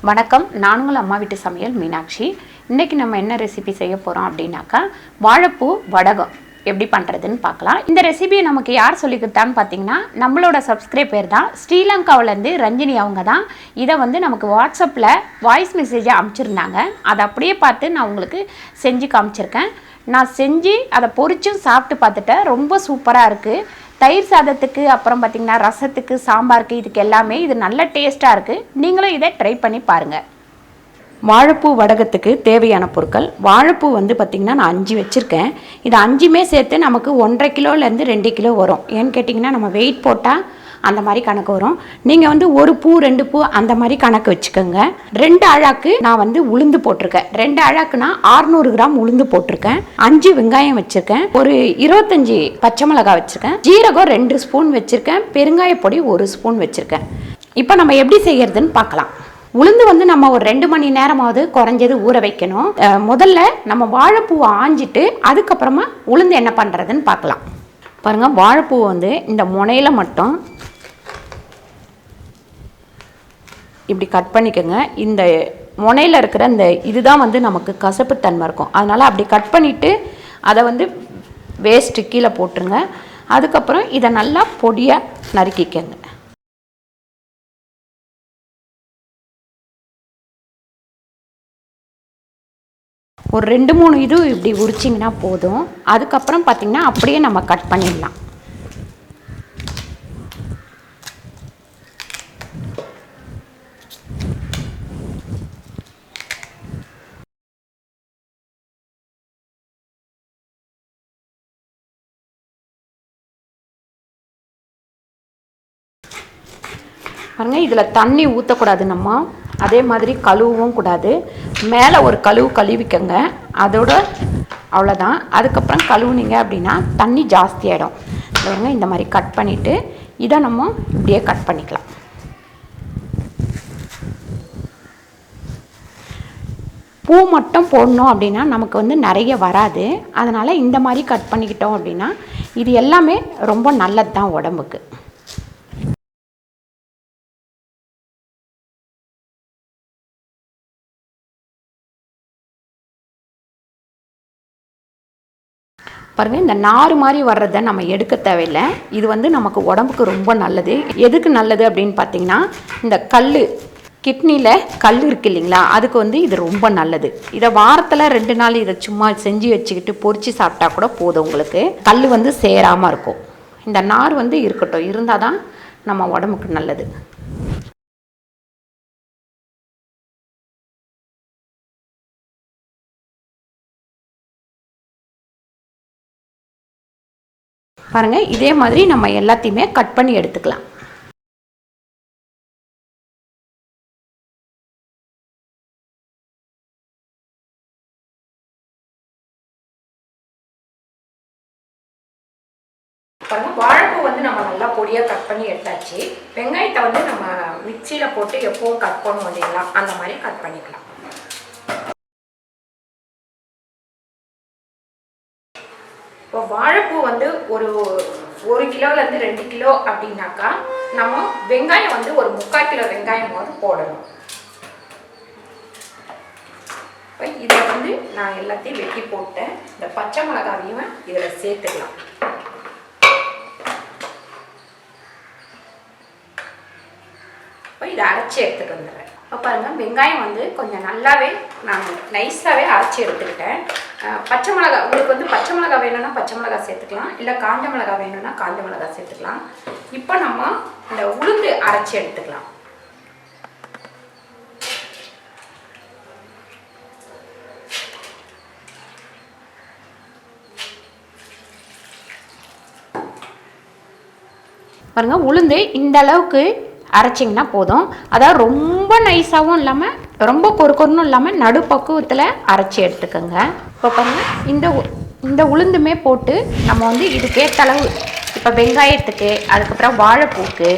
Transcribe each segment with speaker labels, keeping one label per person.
Speaker 1: வணக்கம், நான் உங்கள் அம்மா வீட்டு சமையல் மீனாட்சி. இன்றைக்கி நம்ம என்ன ரெசிபி செய்ய போகிறோம் அப்படின்னாக்கா வாழைப்பூ வடகம் எப்படி பண்ணுறதுன்னு பார்க்கலாம். இந்த ரெசிபியை நமக்கு யார் சொல்லிக்கிட்டான்னு பார்த்தீங்கன்னா நம்மளோட சப்ஸ்கிரைபர் தான், ஸ்ரீலங்காவிலேருந்து ரஞ்சினி. அவங்க தான் இதை நமக்கு வாட்ஸ்அப்பில் வாய்ஸ் மெசேஜை அனுப்பிச்சிருந்தாங்க. அதை அப்படியே பார்த்து நான் உங்களுக்கு செஞ்சு காமிச்சிருக்கேன். நான் செஞ்சு அதை பொரிச்சும் சாப்பிட்டு பார்த்துட்டேன். ரொம்ப சூப்பராக இருக்குது. தயிர் சாதத்துக்கு, அப்புறம் பார்த்திங்கன்னா ரசத்துக்கு, சாம்பாருக்கு, இதுக்கு எல்லாமே இது நல்ல டேஸ்ட்டாக இருக்குது. நீங்களும் இதை ட்ரை பண்ணி பாருங்கள். வாழைப்பூ வடகத்துக்கு தேவையான பொருட்கள். வாழைப்பூ பார்த்திங்கன்னா நான் 5 வச்சுருக்கேன். இது 5மே சேர்த்து நமக்கு 1.5 கிலோலேருந்து 2 கிலோ வரும். ஏன்னு கேட்டிங்கன்னா நம்ம வெயிட் போட்டால் அந்த மாதிரி கணக்கு வரும். நீங்கள் 1 பூ 2 பூ அந்த மாதிரி கணக்கு வச்சுக்கோங்க. 2 அழாக்கு நான் உளுந்து போட்டிருக்கேன். 2 அழாக்குனா 600 கிராம் உளுந்து போட்டிருக்கேன். 5 வெங்காயம் வச்சுருக்கேன். ஒரு 25 பச்சை மிளகாய் வச்சுருக்கேன். ஜீரகம் 2 ஸ்பூன் வச்சுருக்கேன். பெருங்காய பொடி 1 ஸ்பூன் வச்சுருக்கேன். இப்போ நம்ம எப்படி செய்யறதுன்னு பார்க்கலாம். உளுந்து நம்ம ஒரு 2 மணி நேரமாவது குறைஞ்சது ஊற வைக்கணும். முதல்ல நம்ம வாழைப்பூவை ஆஞ்சிட்டு அதுக்கப்புறமா உளுந்து என்ன பண்ணுறதுன்னு பார்க்கலாம். பாருங்கள், வாழைப்பூவை இந்த முனையில் மட்டும் இப்படி கட் பண்ணிக்கோங்க. இந்த முனையில் இருக்கிற இந்த இதுதான் நமக்கு கசப்புத்தன்மை இருக்கும். அதனால் அப்படி கட் பண்ணிவிட்டு அதை வேஸ்ட்டு கீழே போட்டுருங்க. அதுக்கப்புறம் இதை நல்லா பொடியாக நறுக்கிக்கங்க. ஒரு 2-3 இது இப்படி உரிச்சிங்கன்னா போதும். அதுக்கப்புறம் பார்த்திங்கன்னா அப்படியே நம்ம கட் பண்ணிடலாம். பாருங்கள், இதில் தண்ணி ஊற்றக்கூடாது. நம்ம அதே மாதிரி கழுவவும் கூடாது. மேலே ஒரு கழுவிக்கங்க. அதோட அவ்வளோதான். அதுக்கப்புறம் கழுவுனீங்க அப்படின்னா தண்ணி ஜாஸ்தி ஆகிடும். பாருங்க, இந்த மாதிரி கட் பண்ணிவிட்டு இதை நம்ம இப்படியே கட் பண்ணிக்கலாம். பூ மட்டும் போடணும் அப்படின்னா நமக்கு நிறைய வராது. அதனால் இந்த மாதிரி கட் பண்ணிக்கிட்டோம் அப்படின்னா இது எல்லாமே ரொம்ப நல்லது தான் உடம்புக்கு. பாருங்கள், இந்த நார் மாதிரி வர்றதை நம்ம எடுக்க தேவையில்லை. இது நமக்கு உடம்புக்கு ரொம்ப நல்லது. எதுக்கு நல்லது அப்படின்னு பார்த்தீங்கன்னா, இந்த கிட்னியில் கல் இருக்குது இல்லைங்களா, அதுக்கு இது ரொம்ப நல்லது. இதை வாரத்தில் 2 நாள் இதை சும்மா செஞ்சு வச்சுக்கிட்டு பொரிச்சு சாப்பிட்டா கூட போதும். உங்களுக்கு கல் சேராமல் இருக்கும். இந்த நார் இருக்கட்டும், இருந்தால் தான் நம்ம உடம்புக்கு நல்லது. பாருங்கள், இதே மாதிரி நம்ம எல்லாத்தையுமே கட் பண்ணி எடுத்துக்கலாம். பாருங்கள், வாழைப்பூ நம்ம நல்லா பொடியாக கட் பண்ணி எடுத்தாச்சு. வெங்காயத்தை நம்ம மிக்சியில் போட்டு எப்பவும் கட் பண்ணுவோம் இல்லைங்களா, அந்த மாதிரி கட் பண்ணிக்கலாம். இப்போ வாழைப்பூ ஒரு 1 கிலோலேருந்து 2 கிலோ அப்படின்னாக்கா நம்ம வெங்காயம் ஒரு 3/4 கிலோ வெங்காயம் போடணும். இப்போ இதை நான் எல்லாத்தையும் வெட்டி போட்டேன். இந்த பச்சை மிளகாவையும் இதில் சேர்த்துக்கலாம். இப்போ இதை அரைச்சி எடுத்துகிட்டு வந்துடுறேன். இப்போ பாருங்கள், வெங்காயம் கொஞ்சம் நல்லாவே நான் நைஸாகவே அரைச்சி எடுத்துக்கிட்டேன். பச்சை மிளகாய், உங்களுக்கு பச்சை மிளகாய் வேணும்னா பச்சை மிளகாய் சேர்த்துக்கலாம், இல்லை காஞ்ச மிளகாய் வேணும்னா காஞ்ச மிளகாய் சேர்த்துக்கலாம். இப்போ நம்ம இந்த உளுந்து அரைச்சி எடுத்துக்கலாம். பாருங்கள், உளுந்து இந்த அளவுக்கு அரைச்சிங்கன்னா போதும். அதாவது ரொம்ப நைஸாகவும் இல்லாமல் ரொம்ப கொறுன்னு இல்லாமல் நடுப்பக்குவத்தில் அரைச்சி எடுத்துக்கோங்க. இப்போ பாருங்கள், இந்த உளுந்துமே போட்டு நம்ம இதுக்கேற்ற அளவு, இப்போ வெங்காயத்துக்கு, அதுக்கப்புறம் வாழைப்பூக்கு,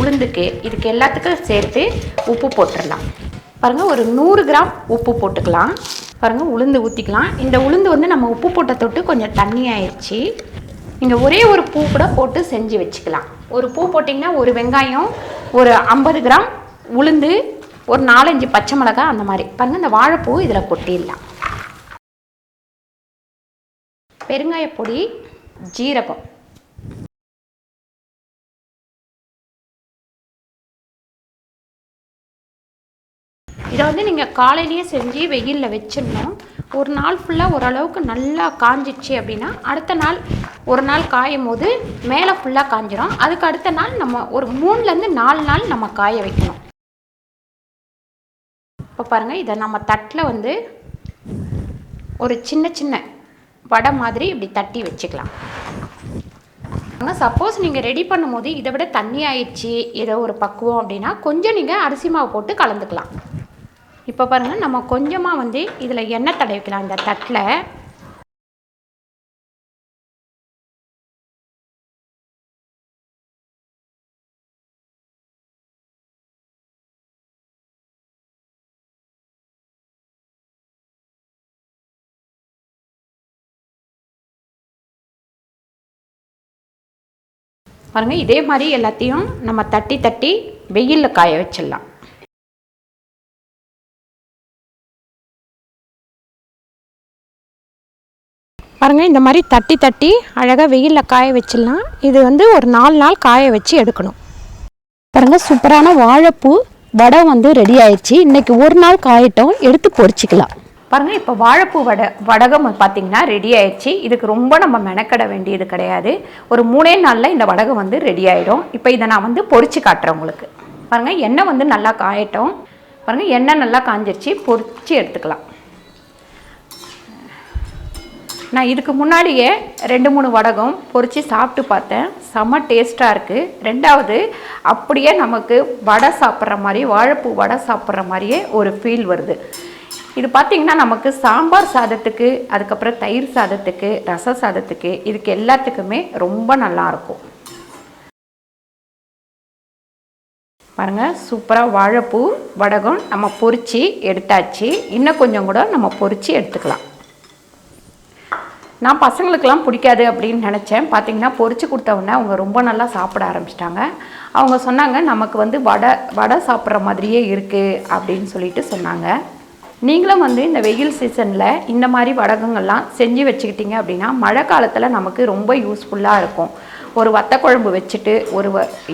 Speaker 1: உளுந்துக்கு, இதுக்கு எல்லாத்துக்கும் சேர்த்து உப்பு போட்டுடலாம். பாருங்கள், ஒரு 100 கிராம் உப்பு போட்டுக்கலாம். பாருங்கள், உளுந்து ஊற்றிக்கலாம். இந்த உளுந்து நம்ம உப்பு போட்ட தொட்டு கொஞ்சம் தண்ணி ஆயிடுச்சு. நீங்கள் ஒரே ஒரு பூ கூட போட்டு செஞ்சு வச்சுக்கலாம். ஒரு பூ போட்டிங்கன்னா ஒரு வெங்காயம், ஒரு 50 கிராம் உளுந்து, ஒரு 4-5 பச்சை மிளகாய் அந்த மாதிரி பாருங்கள். இந்த வாழைப்பூ இதில் கொட்டிடலாம். பெருங்காயப்பொடி, ஜீரகம், இதை வந்து நீங்கள் காலையிலேயே செஞ்சு வெயிலில் வச்சிடணும். ஒரு நாள் ஃபுல்லாக ஓரளவுக்கு நல்லா காஞ்சிச்சு அப்படின்னா அடுத்த நாள் ஒரு நாள் காயும் போது மேலே ஃபுல்லாக காஞ்சிரும். அதுக்கு அடுத்த நாள் நம்ம ஒரு 3லேருந்து 4 நாள் நம்ம காய வைக்கணும். இப்போ பாருங்கள், இதை நம்ம தட்டில் வந்து ஒரு சின்ன சின்ன வடை மாதிரி இப்படி தட்டி வச்சுக்கலாம். ஆனால் சப்போஸ் நீங்கள் ரெடி பண்ணும்போது இதை விட தண்ணி ஆயிடுச்சு ஏதோ ஒரு பக்குவம் அப்படின்னா கொஞ்சம் நீங்கள் அரிசி மாவு போட்டு கலந்துக்கலாம். இப்போ பாருங்கள், நம்ம கொஞ்சமாக வந்து இதில் எண்ணெய் தடவிக்கலாம். இந்த தட்டில் பாருங்கள், இதே மாதிரி எல்லாத்தையும் நம்ம தட்டி தட்டி வெயிலில் காய வச்சிடலாம். பாருங்கள், இந்த மாதிரி தட்டி தட்டி அழகாக வெயிலில் காய வச்சிடலாம். இது வந்து ஒரு 4 நாள் காய வச்சு எடுக்கணும். பாருங்கள், சூப்பரான வாழைப்பூ வடை வந்து ரெடி ஆயிடுச்சு. இன்றைக்கி ஒரு நாள் காயட்டும், எடுத்து பொரிச்சிக்கலாம். பாருங்கள், இப்போ வாழைப்பூ வடகம் பார்த்திங்கன்னா ரெடி ஆயிடுச்சு. இதுக்கு ரொம்ப நம்ம மெனக்கட வேண்டியது கிடையாது. ஒரு 3 நாளில் இந்த வடகம் வந்து ரெடி ஆகிடும். இப்போ இதை நான் வந்து பொரிச்சு காட்டுறேன் உங்களுக்கு. பாருங்கள், எண்ணெய் வந்து நல்லா காயட்டும். பாருங்கள், எண்ணெய் நல்லா காஞ்சிருச்சு, பொரிச்சு எடுத்துக்கலாம். நான் இதுக்கு முன்னாடியே 2-3 வடகம் பொரித்து சாப்பிட்டு பார்த்தேன். செம்ம டேஸ்ட்டாக இருக்குது. ரெண்டாவது அப்படியே நமக்கு வடை சாப்பிட்ற மாதிரி, வாழைப்பூ வடை சாப்பிட்ற மாதிரியே ஒரு ஃபீல் வருது. இது பார்த்திங்கன்னா நமக்கு சாம்பார் சாதத்துக்கு, அதுக்கப்புறம் தயிர் சாதத்துக்கு, ரச சாதத்துக்கு, இதுக்கு எல்லாத்துக்குமே ரொம்ப நல்லாயிருக்கும். பாருங்கள், சூப்பராக வாழைப்பூ வடகம் நம்ம பொரித்து எடுத்தாச்சு. இன்னும் கொஞ்சம் கூட நம்ம பொரித்து எடுத்துக்கலாம். நான் பசங்களுக்கெல்லாம் பிடிக்காது அப்படின்னு நினச்சேன். பார்த்திங்கன்னா பொரிச்சு கொடுத்தவுடனே அவங்க ரொம்ப நல்லா சாப்பிட ஆரம்பிச்சிட்டாங்க. அவங்க சொன்னாங்க, நமக்கு வந்து வடை சாப்பிட்ற மாதிரியே இருக்குது அப்படின்னு சொல்லிட்டு சொன்னாங்க. நீங்களும் வந்து இந்த வெயில் சீசனில் இந்த மாதிரி வடகங்கள்லாம் செஞ்சு வச்சுக்கிட்டிங்க அப்படின்னா மழை காலத்தில் நமக்கு ரொம்ப யூஸ்ஃபுல்லாக இருக்கும். ஒரு வத்த குழம்பு வச்சுட்டு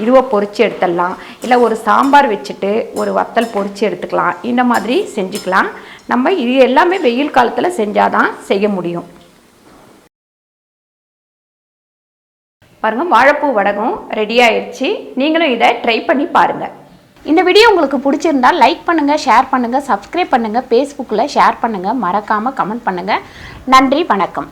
Speaker 1: இதுவை பொரித்து எடுத்துடலாம். இல்லை ஒரு சாம்பார் வச்சுட்டு ஒரு வத்தல் பொரித்து எடுத்துக்கலாம். இந்த மாதிரி செஞ்சுக்கலாம். நம்ம இது எல்லாமே வெயில் காலத்தில் செஞ்சால் தான் செய்ய முடியும். பாருங்கள், வாழைப்பூ வடகம் ரெடி ஆயிடுச்சு. நீங்களும் இதை ட்ரை பண்ணி பாருங்கள். இந்த வீடியோ உங்களுக்கு பிடிச்சிருந்தால் லைக் பண்ணுங்கள், ஷேர் பண்ணுங்கள், சப்ஸ்கிரைப் பண்ணுங்கள், ஃபேஸ்புக்கில் ஷேர் பண்ணுங்கள், மறக்காமல் கமெண்ட் பண்ணுங்கள். நன்றி, வணக்கம்.